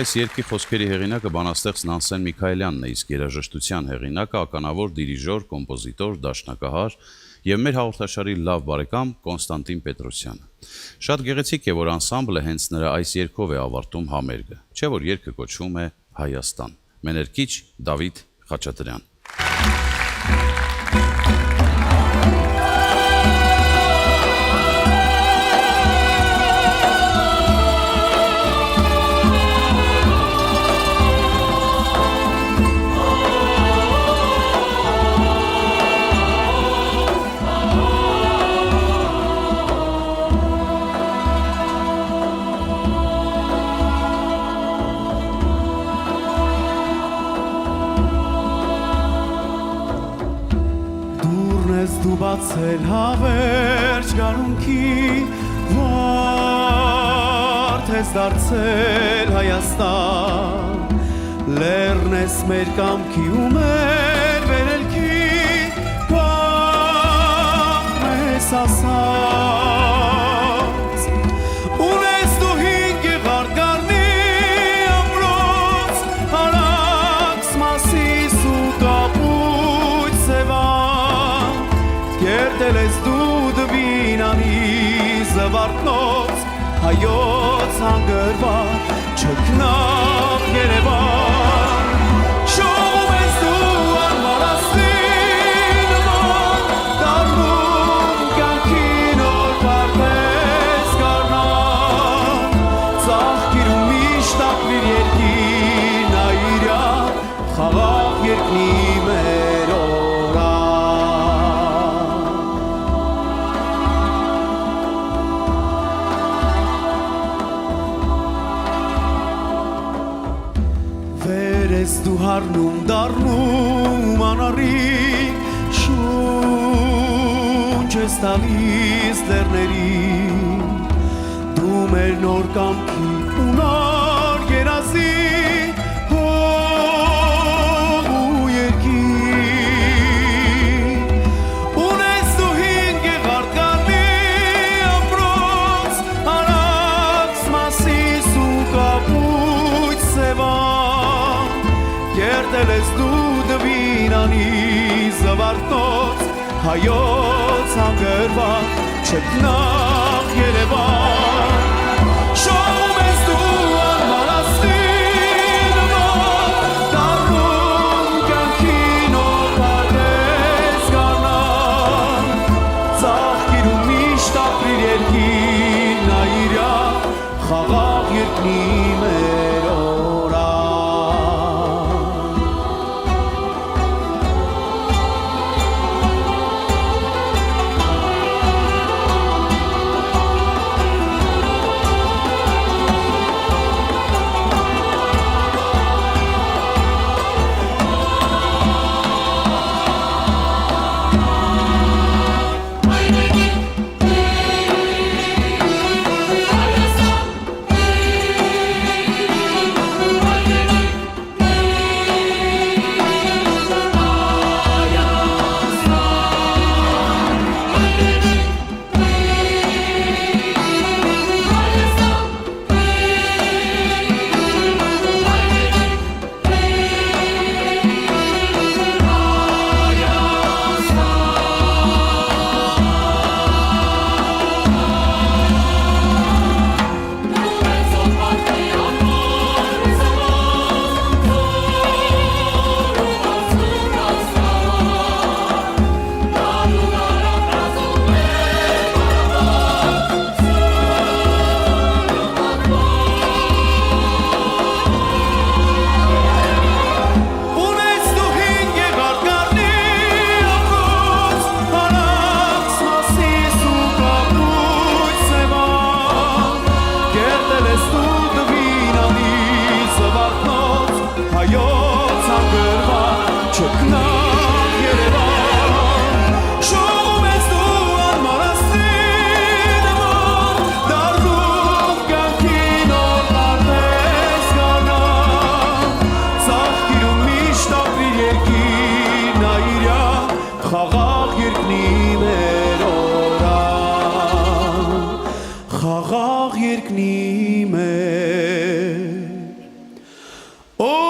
Այս երգի խոսքերի հեղինակը բանաստեղծ Նանսեն Միքայելյանն է, իսկ երաժշտության հեղինակը ականավոր դիրիժոր, կոմպոզիտոր, դաշնակահար եւ մեր հաղորդաշարի լավ բարեկամ Կոնստանտին Պետրոսյանը։ Շատ գեղեցիկ է, որ անսամբլը հենց նրա այս երգով է ավարտում համերգը, չէ՞ որ երգը կոչվում է Հայաստան։ Մեներկիչ Դավիթ Խաչատրյան։ Դու բացել հավերջ գարունքի, վարդ ես դարձել Հայաստան, լեռն ես մեր կամքի ու մեր վերելքի, բաղ ես ասած, ունես դու հինգ եղարգարնի ամրոց, հարակս մասիս ու կապույտ սևան, Կերտել ես դու դվինանի զվարթնոց, հայոց հանգրվան, չքնավ Երևան, շողում ես դու անմարասին ման, դարնում կյանքին օր պարպես կարնան, ծաղկիրում միշտ ապրիր երկին այրյա, խաղաղ երկնի մեր Ես դու հարնում դառնում անարի, շունչ ես տալիս լեռներին, դու մեր նոր կամքի ու նոր երազի, հող ու երկիր, ունես դու հինգ եղարգարնի ամրոց, հարակս մասիս ու կապույտ սևան, Կերտել ես դու դվինանի զվարթնոց, հայոց հանգրվան, չքնավ Երևան, շողում ես դու անմարասին ման, դառնում կյանքին օր պարպես կարնան, ծաղկիրում միշտ ապրիր երկին այրյա, խաղաղ երկնի մեր երկնի մեր Օ